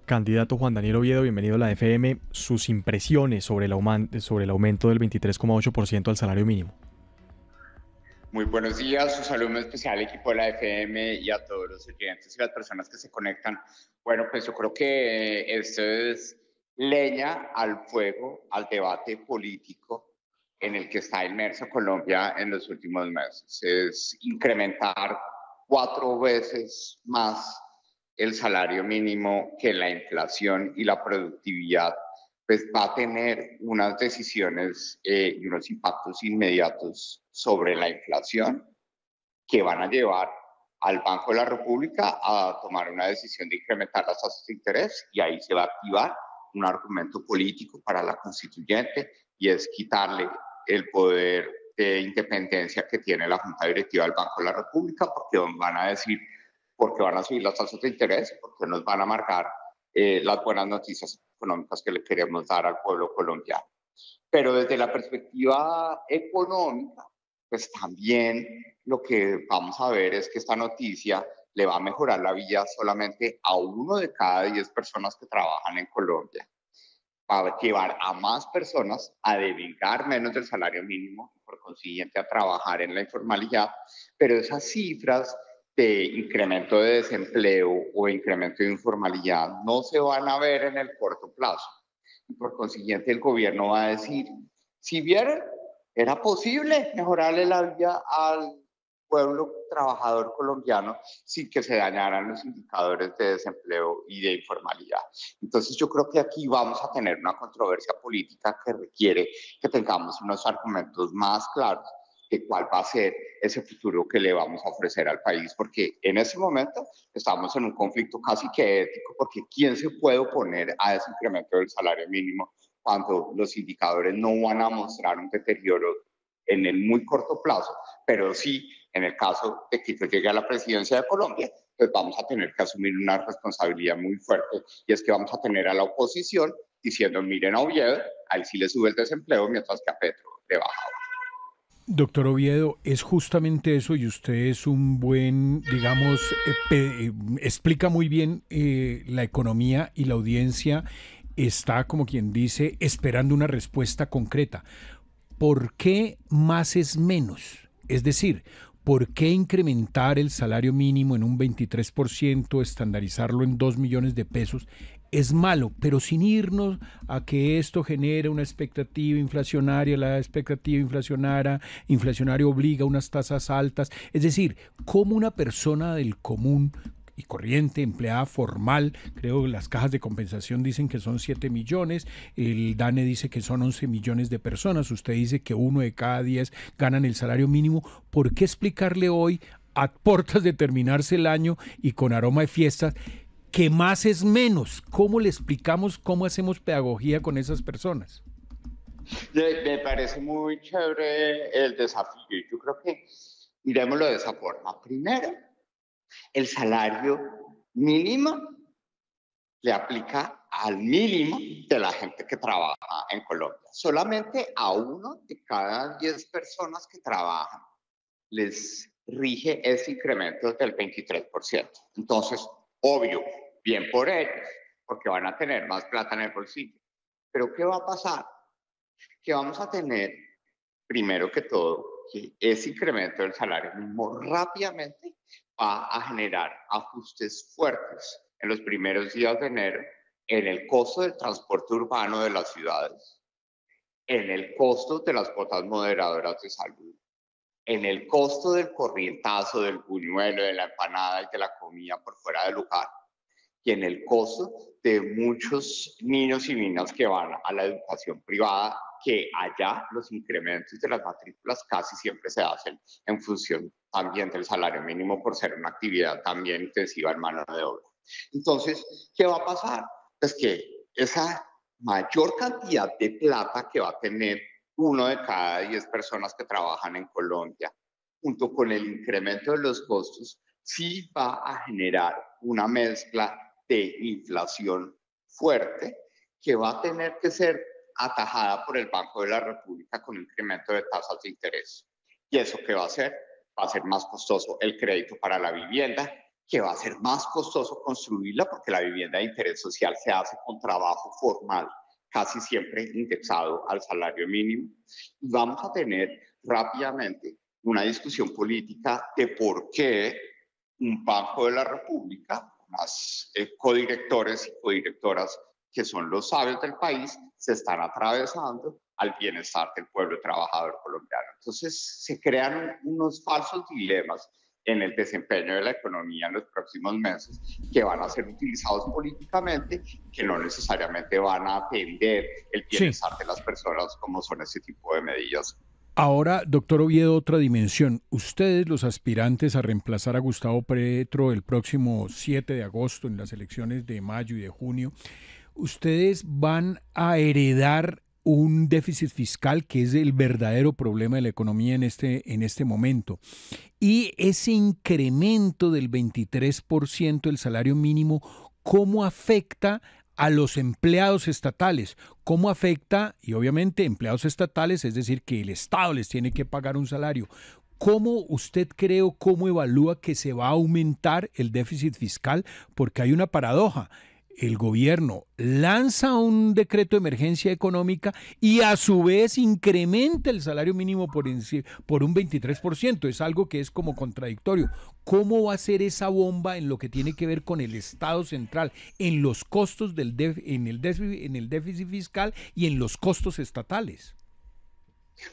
Candidato Juan Daniel Oviedo, bienvenido a la FM. Sus impresiones sobre el aumento del 23,8% al salario mínimo. Muy buenos días, un saludo muy especial al equipo de la FM y a todos los oyentes y las personas que se conectan. Bueno, pues yo creo que esto es leña al fuego, al debate político en el que está inmerso Colombia en los últimos meses. Es incrementar 4 veces más el salario mínimo que la inflación y la productividad, pues va a tener unas decisiones y unos impactos inmediatos sobre la inflación que van a llevar al Banco de la República a tomar una decisión de incrementar las tasas de interés, y ahí se va a activar un argumento político para la constituyente, y es quitarle el poder de independencia que tiene la Junta Directiva del Banco de la República, porque van a decir porque van a subir las tasas de interés, porque nos van a marcar las buenas noticias económicas que le queremos dar al pueblo colombiano. Pero desde la perspectiva económica, pues también lo que vamos a ver es que esta noticia le va a mejorar la vida solamente a 1 de cada 10 personas que trabajan en Colombia. Va a llevar a más personas a devengar menos del salario mínimo y por consiguiente a trabajar en la informalidad, pero esas cifras de incremento de desempleo o incremento de informalidad no se van a ver en el corto plazo. Y por consiguiente el gobierno va a decir, si vieron, era posible mejorarle la vida al pueblo trabajador colombiano sin que se dañaran los indicadores de desempleo y de informalidad. Entonces yo creo que aquí vamos a tener una controversia política que requiere que tengamos unos argumentos más claros de cuál va a ser ese futuro que le vamos a ofrecer al país, porque en ese momento estamos en un conflicto casi que ético, porque ¿quién se puede oponer a ese incremento del salario mínimo cuando los indicadores no van a mostrar un deterioro en el muy corto plazo, pero sí en el caso de que yo llegue a la presidencia de Colombia, pues vamos a tener que asumir una responsabilidad muy fuerte, y es que vamos a tener a la oposición diciendo, miren a Oviedo, a él sí le sube el desempleo, mientras que a Petro le baja. Doctor Oviedo, es justamente eso y usted es un buen, digamos, explica muy bien la economía y la audiencia está, como quien dice, esperando una respuesta concreta. ¿Por qué más es menos? Es decir, ¿por qué incrementar el salario mínimo en un 23%, estandarizarlo en 2 millones de pesos? Es malo, pero sin irnos a que esto genere una expectativa inflacionaria, la expectativa inflacionaria obliga a unas tasas altas. Es decir, cómo una persona del común y corriente, empleada formal, creo que las cajas de compensación dicen que son 7 millones, el DANE dice que son 11 millones de personas, usted dice que 1 de cada 10 ganan el salario mínimo. ¿Por qué explicarle hoy, a puertas de terminarse el año y con aroma de fiestas, que más es menos? ¿Cómo le explicamos, cómo hacemos pedagogía con esas personas? Me parece muy chévere el desafío. Yo creo que miremoslo de esa forma. Primero, el salario mínimo le aplica al mínimo de la gente que trabaja en Colombia. Solamente a 1 de cada 10 personas que trabajan les rige ese incremento del 23%. Entonces, obvio, bien por ellos, porque van a tener más plata en el bolsillo. Pero ¿qué va a pasar? Que vamos a tener, primero que todo, que ese incremento del salario mínimo rápidamente va a generar ajustes fuertes en los primeros días de enero en el costo del transporte urbano de las ciudades, en el costo de las cuotas moderadoras de salud, en el costo del corrientazo, del buñuelo, de la empanada y de la comida por fuera del lugar, y en el costo de muchos niños y niñas que van a la educación privada, que allá los incrementos de las matrículas casi siempre se hacen en función también del salario mínimo por ser una actividad también intensiva en mano de obra. Entonces, ¿qué va a pasar? Pues que esa mayor cantidad de plata que va a tener 1 de cada 10 personas que trabajan en Colombia, junto con el incremento de los costos, sí va a generar una mezcla de inflación fuerte que va a tener que ser atajada por el Banco de la República con incremento de tasas de interés. ¿Y eso qué va a hacer? Va a ser más costoso el crédito para la vivienda, que va a ser más costoso construirla porque la vivienda de interés social se hace con trabajo formal, casi siempre indexado al salario mínimo. Y vamos a tener rápidamente una discusión política de por qué un Banco de la República, unas codirectores y codirectoras que son los sabios del país, se están atravesando al bienestar del pueblo trabajador colombiano. Entonces se crean unos falsos dilemas en el desempeño de la economía en los próximos meses que van a ser utilizados políticamente, que no necesariamente van a atender el bienestar de las personas como son ese tipo de medidas. Ahora, doctor Oviedo, otra dimensión. Ustedes, los aspirantes a reemplazar a Gustavo Petro el próximo 7 de agosto en las elecciones de mayo y de junio, ustedes van a heredar un déficit fiscal que es el verdadero problema de la economía en este momento. Y ese incremento del 23% del salario mínimo, ¿cómo afecta a los empleados estatales? ¿Cómo afecta? Y obviamente empleados estatales, es decir, que el Estado les tiene que pagar un salario. ¿Cómo usted cree o cómo evalúa que se va a aumentar el déficit fiscal? Porque hay una paradoja. El gobierno lanza un decreto de emergencia económica y a su vez incrementa el salario mínimo por un 23%. Es algo que es como contradictorio. ¿Cómo va a ser esa bomba en lo que tiene que ver con el Estado central, en los costos en el déficit fiscal y en los costos estatales?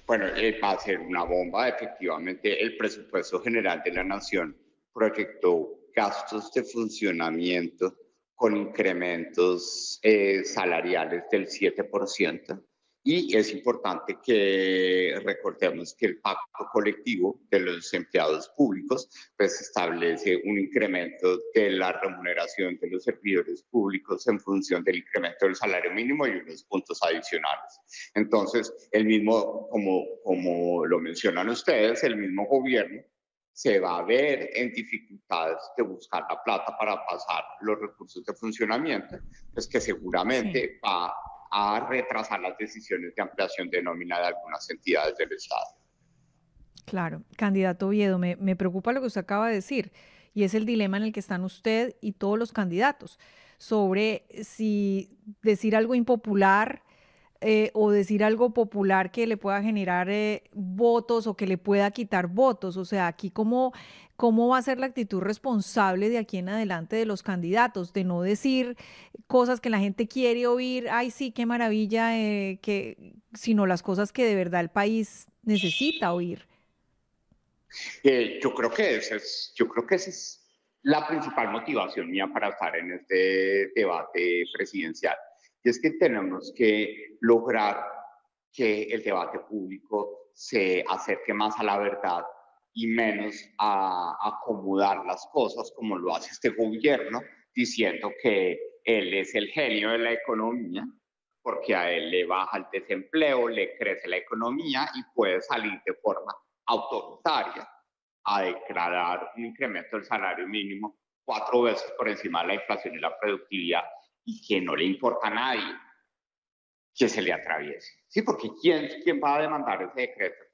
Bueno, va a ser una bomba. Efectivamente, el presupuesto general de la Nación proyectó gastos de funcionamiento con incrementos salariales del 7%. Y es importante que recordemos que el pacto colectivo de los empleados públicos pues establece un incremento de la remuneración de los servidores públicos en función del incremento del salario mínimo y unos puntos adicionales. Entonces, el mismo, como lo mencionan ustedes, el mismo gobierno se va a ver en dificultades de buscar la plata para pasar los recursos de funcionamiento, pues que seguramente va a retrasar las decisiones de ampliación de nómina de algunas entidades del Estado. Claro, candidato Oviedo, me preocupa lo que usted acaba de decir, y es el dilema en el que están usted y todos los candidatos, sobre si decir algo impopular o decir algo popular que le pueda generar votos o que le pueda quitar votos. O sea, aquí cómo va a ser la actitud responsable de aquí en adelante de los candidatos, de no decir cosas que la gente quiere oír, ay sí, qué maravilla, sino las cosas que de verdad el país necesita oír. Yo creo que esa es la principal motivación mía para estar en este debate presidencial. Y es que tenemos que lograr que el debate público se acerque más a la verdad y menos a acomodar las cosas como lo hace este gobierno, diciendo que él es el genio de la economía, porque a él le baja el desempleo, le crece la economía y puede salir de forma autoritaria a declarar un incremento del salario mínimo 4 veces por encima de la inflación y la productividad, y que no le importa a nadie que se le atraviese. Sí, porque ¿quién va a demandar ese decreto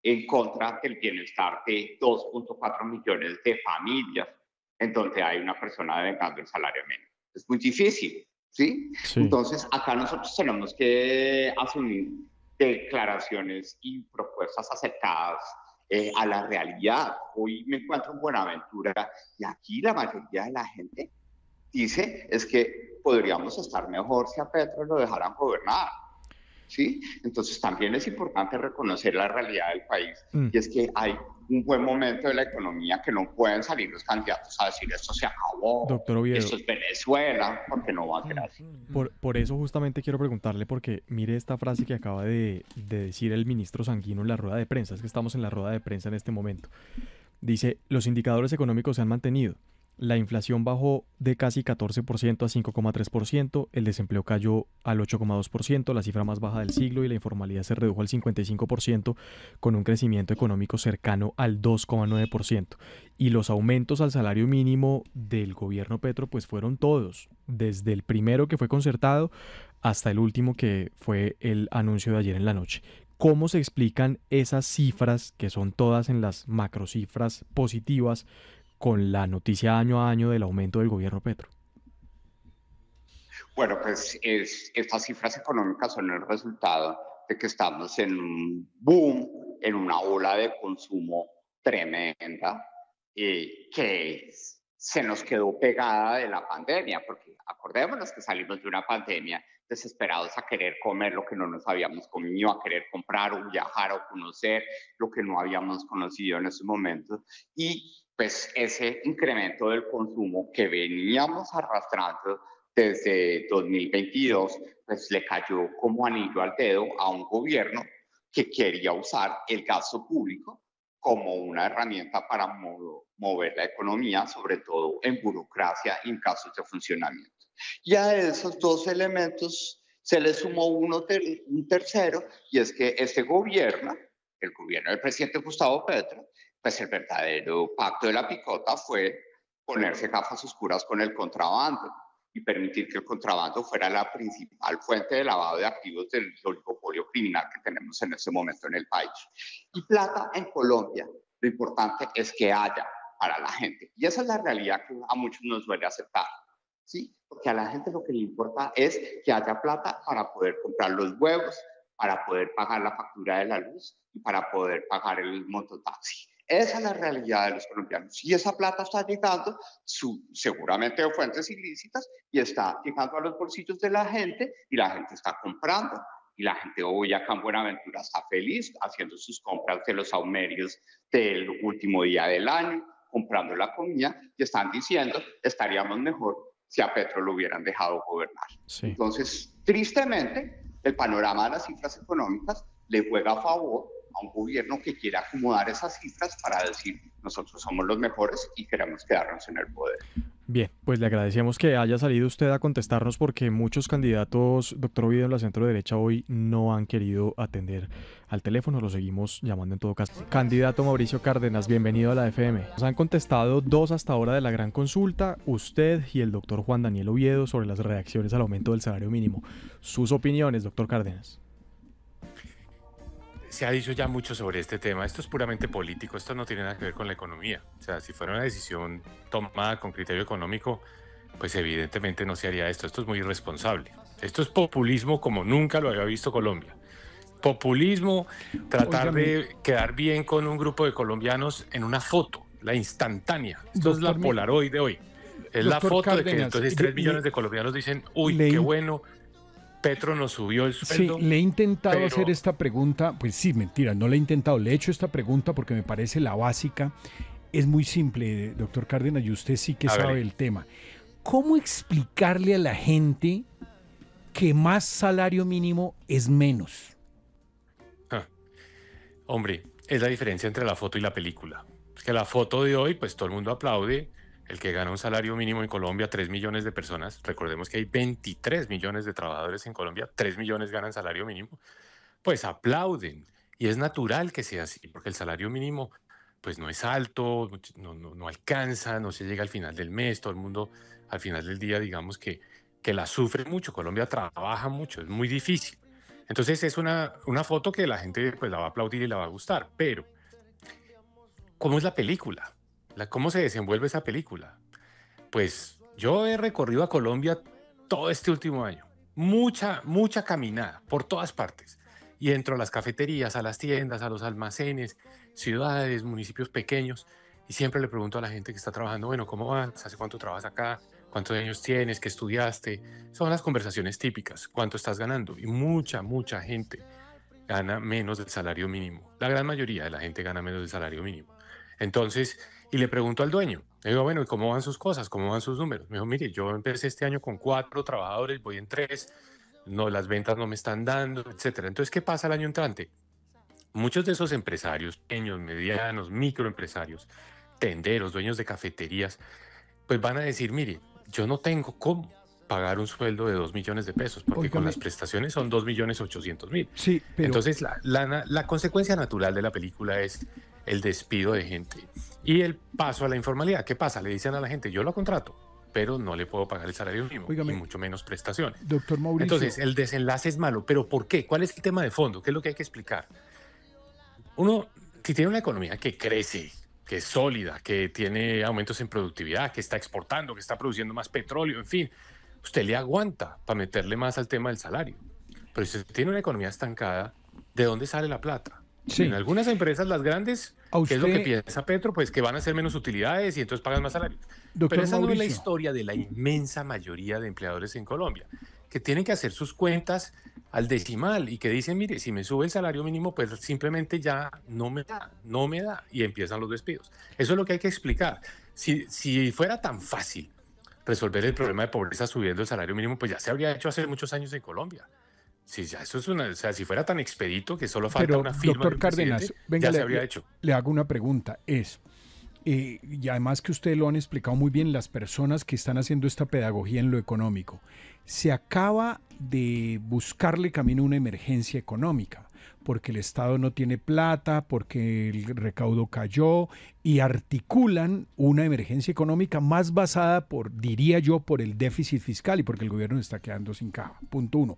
en contra del bienestar de 2.4 millones de familias en donde hay una persona devengando el salario mínimo? Es muy difícil, ¿sí? Entonces, acá nosotros tenemos que asumir declaraciones y propuestas acercadas a la realidad. Hoy me encuentro en Buenaventura y aquí la mayoría de la gente dice es que podríamos estar mejor si a Petro lo dejaran gobernar, ¿sí? Entonces también es importante reconocer la realidad del país, y es que hay un buen momento de la economía que no pueden salir los candidatos a decir esto se acabó, doctor Oviedo, esto es Venezuela, porque no va a ser así. Por eso justamente quiero preguntarle, porque mire esta frase que acaba de decir el ministro Sanguino en la rueda de prensa, es que estamos en la rueda de prensa en este momento. Dice, los indicadores económicos se han mantenido. La inflación bajó de casi 14% a 5,3%, el desempleo cayó al 8,2%, la cifra más baja del siglo, y la informalidad se redujo al 55%, con un crecimiento económico cercano al 2,9%. Y los aumentos al salario mínimo del gobierno Petro pues fueron todos, desde el primero que fue concertado hasta el último que fue el anuncio de ayer en la noche. ¿Cómo se explican esas cifras, que son todas en las macrocifras positivas, con la noticia año a año del aumento del gobierno Petro? Bueno, pues estas cifras económicas son el resultado de que estamos en un boom, en una ola de consumo tremenda, que se nos quedó pegada de la pandemia, porque acordémonos que salimos de una pandemia desesperados a querer comer lo que no nos habíamos comido, a querer comprar o viajar o conocer lo que no habíamos conocido en ese momento. Y pues ese incremento del consumo que veníamos arrastrando desde 2022, pues le cayó como anillo al dedo a un gobierno que quería usar el gasto público como una herramienta para mover la economía, sobre todo en burocracia y en casos de funcionamiento. Y a esos dos elementos se le sumó un tercero, y es que este gobierno, el gobierno del presidente Gustavo Petro, pues el verdadero pacto de la picota fue ponerse gafas oscuras con el contrabando y permitir que el contrabando fuera la principal fuente de lavado de activos del oligopolio criminal que tenemos en este momento en el país. Y plata en Colombia, lo importante es que haya para la gente. Y esa es la realidad que a muchos nos duele aceptar, ¿sí? Porque a la gente lo que le importa es que haya plata para poder comprar los huevos, para poder pagar la factura de la luz y para poder pagar el mototaxi. Esa es la realidad de los colombianos. Y esa plata está llegando seguramente de fuentes ilícitas y está llegando a los bolsillos de la gente y la gente está comprando. Y la gente hoy acá en Buenaventura está feliz haciendo sus compras de los saumerios del último día del año, comprando la comida y están diciendo estaríamos mejor si a Petro lo hubieran dejado gobernar. Sí. Entonces, tristemente, el panorama de las cifras económicas le juega a favor a un gobierno que quiere acomodar esas cifras para decir nosotros somos los mejores y queremos quedarnos en el poder. Bien, pues le agradecemos que haya salido usted a contestarnos porque muchos candidatos, doctor Oviedo, en la centro derecha hoy no han querido atender al teléfono, lo seguimos llamando en todo caso. Candidato Mauricio Cárdenas, bienvenido a la FM. Nos han contestado dos hasta ahora de la gran consulta, usted y el doctor Juan Daniel Oviedo, sobre las reacciones al aumento del salario mínimo. Sus opiniones, doctor Cárdenas. Se ha dicho ya mucho sobre este tema. Esto es puramente político, esto no tiene nada que ver con la economía. O sea, si fuera una decisión tomada con criterio económico, pues evidentemente no se haría esto. Esto es muy irresponsable. Esto es populismo como nunca lo había visto Colombia. Populismo, tratar de quedar bien con un grupo de colombianos en una foto, la instantánea. Esto es la Polaroid de hoy. Es la foto Cárdenas, de que entonces 3 millones de colombianos dicen, uy, qué bueno, Petro nos subió el sueldo. Sí, le he intentado hacer esta pregunta, pues sí, mentira, no le he intentado, le he hecho esta pregunta porque me parece la básica. Es muy simple, doctor Cárdenas, y usted sí que sabe el tema. ¿Cómo explicarle a la gente que más salario mínimo es menos? Hombre, es la diferencia entre la foto y la película. Es que la foto de hoy, pues todo el mundo aplaude. El que gana un salario mínimo en Colombia, 3 millones de personas, recordemos que hay 23 millones de trabajadores en Colombia, 3 millones ganan salario mínimo, pues aplauden. Y es natural que sea así, porque el salario mínimo pues no es alto, no alcanza, no se llega al final del mes, todo el mundo al final del día digamos que la sufre mucho, Colombia trabaja mucho, es muy difícil. Entonces es una foto que la gente pues la va a aplaudir y la va a gustar, pero ¿cómo es la película? ¿Cómo se desenvuelve esa película? Pues yo he recorrido a Colombia todo este último año. Mucha caminada por todas partes. Y entro a las cafeterías, a las tiendas, a los almacenes, ciudades, municipios pequeños. Y siempre le pregunto a la gente que está trabajando, bueno, ¿cómo vas? ¿Hace cuánto trabajas acá? ¿Cuántos años tienes? ¿Qué estudiaste? Son las conversaciones típicas. ¿Cuánto estás ganando? Y mucha gente gana menos del salario mínimo. La gran mayoría de la gente gana menos del salario mínimo. Entonces, y le pregunto al dueño, le digo, bueno, ¿y cómo van sus cosas? ¿Cómo van sus números? Me dijo, mire, yo empecé este año con 4 trabajadores, voy en 3, no, las ventas no me están dando, etcétera. Entonces, ¿qué pasa el año entrante? Muchos de esos empresarios, pequeños, medianos, microempresarios, tenderos, dueños de cafeterías, pues van a decir, mire, yo no tengo cómo pagar un sueldo de 2 millones de pesos, porque con las prestaciones son 2.800.000. Sí, pero... Entonces, la consecuencia natural de la película es el despido de gente y el paso a la informalidad. ¿Qué pasa? Le dicen a la gente, yo lo contrato, pero no le puedo pagar el salario mínimo, y mucho menos prestaciones. Doctor Mauricio. Entonces, el desenlace es malo. ¿Pero por qué? ¿Cuál es el tema de fondo? ¿Qué es lo que hay que explicar? Uno, si tiene una economía que crece, que es sólida, que tiene aumentos en productividad, que está exportando, que está produciendo más petróleo, en fin, usted le aguanta para meterle más al tema del salario. Pero si usted tiene una economía estancada, ¿de dónde sale la plata? Sí. En algunas empresas, las grandes, ¿qué es lo que piensa Petro? Pues que van a hacer menos utilidades y entonces pagan más salario. Pero esa no es la historia de la inmensa mayoría de empleadores en Colombia, que tienen que hacer sus cuentas al decimal y que dicen, mire, si me sube el salario mínimo, pues simplemente ya no me da, y empiezan los despidos. Eso es lo que hay que explicar. Si fuera tan fácil resolver el problema de pobreza subiendo el salario mínimo, pues ya se habría hecho hace muchos años en Colombia. Sí, ya eso es o sea, si fuera tan expedito que solo falta una firma doctor Cárdenas, venga, ya se habría hecho. Le hago una pregunta, y además que ustedes lo han explicado muy bien, las personas que están haciendo esta pedagogía en lo económico, se acaba de buscarle camino a una emergencia económica, porque el Estado no tiene plata, porque el recaudo cayó, y articulan una emergencia económica más basada diría yo, por el déficit fiscal y porque el gobierno está quedando sin caja, punto uno.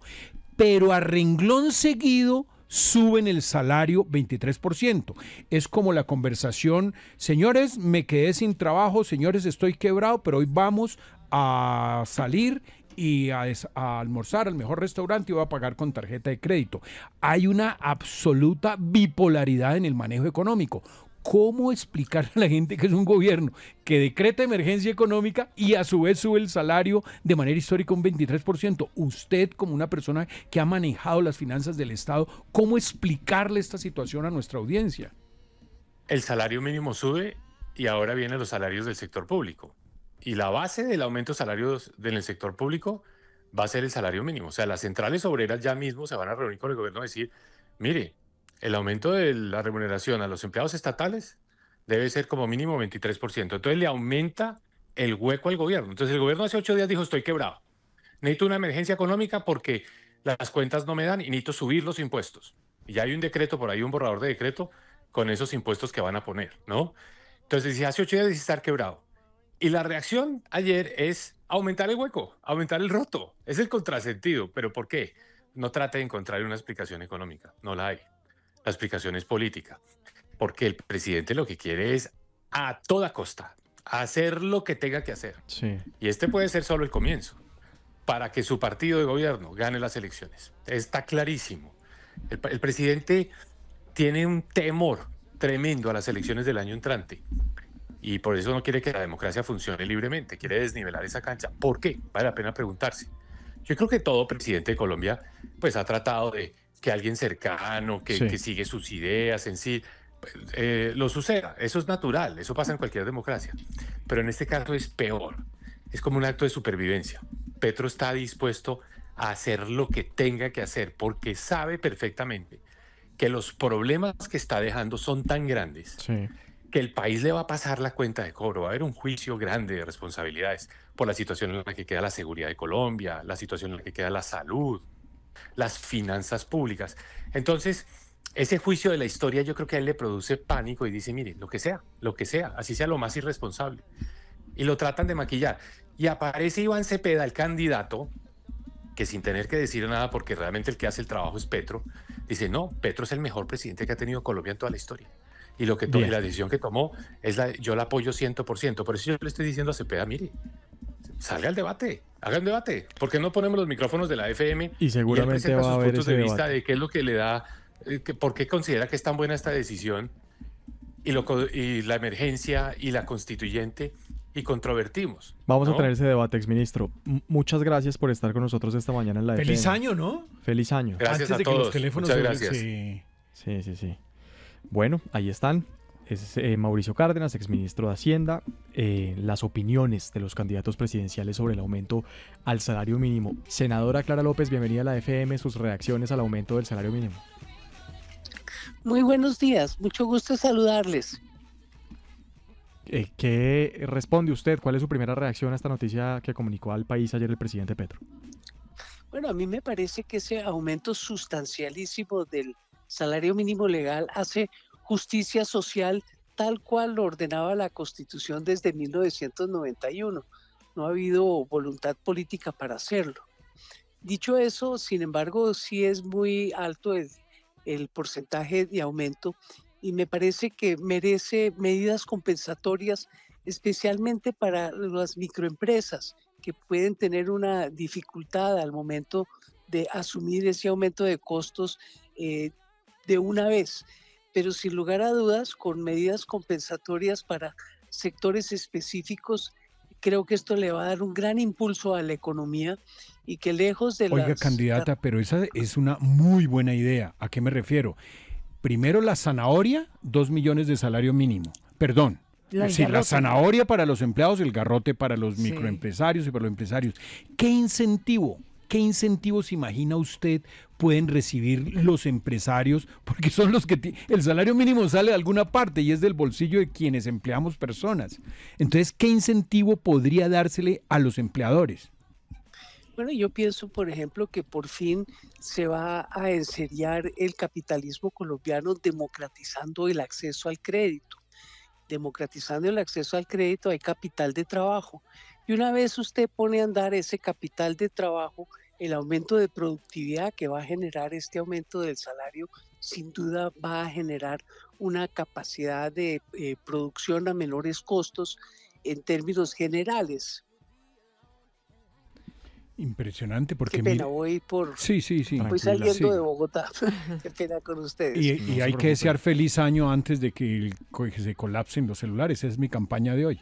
Pero a renglón seguido suben el salario 23%. Es como la conversación, señores, me quedé sin trabajo, señores, estoy quebrado, pero hoy vamos a salir y a almorzar al mejor restaurante y voy a pagar con tarjeta de crédito. Hay una absoluta bipolaridad en el manejo económico. ¿Cómo explicar a la gente que es un gobierno que decreta emergencia económica y a su vez sube el salario de manera histórica un 23%? Usted, como una persona que ha manejado las finanzas del Estado, ¿cómo explicarle esta situación a nuestra audiencia? El salario mínimo sube y ahora vienen los salarios del sector público. Y la base del aumento de salarios en el sector público va a ser el salario mínimo. O sea, las centrales obreras ya mismo se van a reunir con el gobierno y decir, mire, el aumento de la remuneración a los empleados estatales debe ser como mínimo 23%. Entonces le aumenta el hueco al gobierno. Entonces el gobierno hace 8 días dijo, estoy quebrado. Necesito una emergencia económica porque las cuentas no me dan y necesito subir los impuestos. Y ya hay un decreto por ahí, un borrador de decreto con esos impuestos que van a poner, ¿no? Entonces si hace 8 días dice estar quebrado. Y la reacción ayer es aumentar el hueco, aumentar el roto. Es el contrasentido. ¿Pero por qué? No trate de encontrar una explicación económica. No la hay. La explicación es política, porque el presidente lo que quiere es a toda costa hacer lo que tenga que hacer. Sí. Y este puede ser solo el comienzo para que su partido de gobierno gane las elecciones. Está clarísimo. El presidente tiene un temor tremendo a las elecciones del año entrante y por eso no quiere que la democracia funcione libremente, quiere desnivelar esa cancha. ¿Por qué? Vale la pena preguntarse. Yo creo que todo presidente de Colombia pues ha tratado de que alguien cercano, que sigue sus ideas en sí, lo suceda. Eso es natural, eso pasa en cualquier democracia. Pero en este caso es peor. Es como un acto de supervivencia. Petro está dispuesto a hacer lo que tenga que hacer porque sabe perfectamente que los problemas que está dejando son tan grandes que el país le va a pasar la cuenta de cobro. Va a haber un juicio grande de responsabilidades por la situación en la que queda la seguridad de Colombia, la situación en la que queda la salud, las finanzas públicas. Entonces, ese juicio de la historia yo creo que a él le produce pánico y dice, mire, lo que sea, así sea lo más irresponsable. Y lo tratan de maquillar. Y aparece Iván Cepeda, el candidato, que sin tener que decir nada, porque realmente el que hace el trabajo es Petro, dice, no, Petro es el mejor presidente que ha tenido Colombia en toda la historia. Y lo que la decisión que tomó, yo la apoyo 100%. Por eso yo le estoy diciendo a Cepeda, mire, salga al debate, haga un debate. ¿Por qué no ponemos los micrófonos de la FM y seguramente él va a sus haber puntos de vista debate de qué es lo que le da, por qué considera que es tan buena esta decisión y la emergencia y la constituyente y controvertimos? Vamos a tener ese debate, exministro. Muchas gracias por estar con nosotros esta mañana en la Feliz FM. año, ¿no? Feliz año. Gracias Antes a de todos. Que los teléfonos Muchas gracias. Sí. Bueno, ahí están. Es Mauricio Cárdenas, exministro de Hacienda. Las opiniones de los candidatos presidenciales sobre el aumento al salario mínimo. Senadora Clara López, bienvenida a la FM. Sus reacciones al aumento del salario mínimo. Muy buenos días, mucho gusto saludarles. ¿Qué responde usted? ¿Cuál es su primera reacción a esta noticia que comunicó al país ayer el presidente Petro? Bueno, a mí me parece que ese aumento sustancialísimo del salario mínimo legal hace justicia social tal cual lo ordenaba la Constitución desde 1991. No ha habido voluntad política para hacerlo. Dicho eso, sin embargo, sí es muy alto el porcentaje de aumento y me parece que merece medidas compensatorias, especialmente para las microempresas que pueden tener una dificultad al momento de asumir ese aumento de costos de una vez, pero sin lugar a dudas, con medidas compensatorias para sectores específicos, creo que esto le va a dar un gran impulso a la economía y que lejos de Oiga, candidata, pero esa es una muy buena idea. ¿A qué me refiero? Primero la zanahoria, 2 millones de salario mínimo. Perdón. La zanahoria para los empleados, el garrote para los microempresarios y para los empresarios. ¿Qué incentivos se imagina usted pueden recibir los empresarios? Porque son los que el salario mínimo sale de alguna parte y es del bolsillo de quienes empleamos personas. Entonces, ¿qué incentivo podría dársele a los empleadores? Bueno, yo pienso, por ejemplo, que por fin se va a enseriar el capitalismo colombiano democratizando el acceso al crédito. Democratizando el acceso al crédito hay capital de trabajo. Y una vez usted pone a andar ese capital de trabajo, el aumento de productividad que va a generar este aumento del salario, sin duda va a generar una capacidad de producción a menores costos en términos generales. Impresionante, porque qué pena, voy Tranquila, saliendo de Bogotá. Qué pena con ustedes. Y hay que desear feliz año antes de que se colapsen los celulares. Es mi campaña de hoy.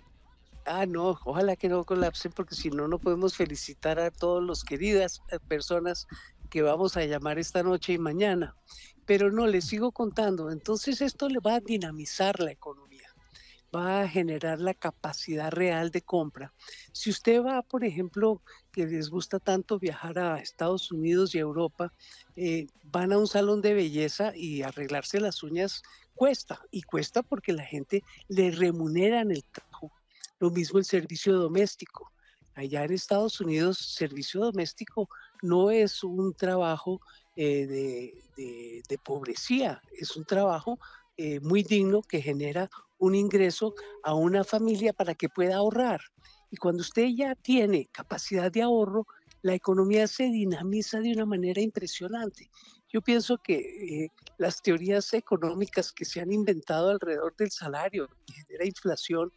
No, ojalá que no colapsen, porque si no, no podemos felicitar a todos los queridas personas que vamos a llamar esta noche y mañana. Pero no, les sigo contando. Entonces esto le va a dinamizar la economía, va a generar la capacidad real de compra. Si usted va, por ejemplo, que les gusta tanto viajar a Estados Unidos y a Europa, van a un salón de belleza y arreglarse las uñas cuesta, y cuesta porque la gente le remuneran el trabajo. Lo mismo el servicio doméstico. Allá en Estados Unidos, servicio doméstico no es un trabajo de pobrecía, es un trabajo muy digno que genera un ingreso a una familia para que pueda ahorrar. Y cuando usted ya tiene capacidad de ahorro, la economía se dinamiza de una manera impresionante. Yo pienso que las teorías económicas que se han inventado alrededor del salario, que genera inflación,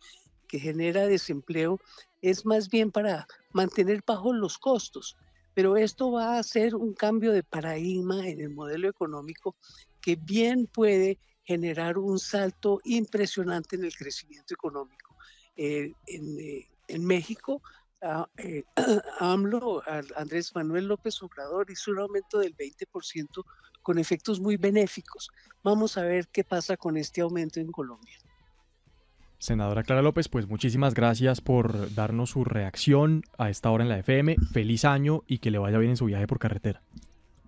que genera desempleo, es más bien para mantener bajos los costos. Pero esto va a hacer un cambio de paradigma en el modelo económico que bien puede generar un salto impresionante en el crecimiento económico. En México, Andrés Manuel López Obrador hizo un aumento del 20% con efectos muy benéficos. Vamos a ver qué pasa con este aumento en Colombia. Senadora Clara López, pues muchísimas gracias por darnos su reacción a esta hora en la FM. Feliz año y que le vaya bien en su viaje por carretera.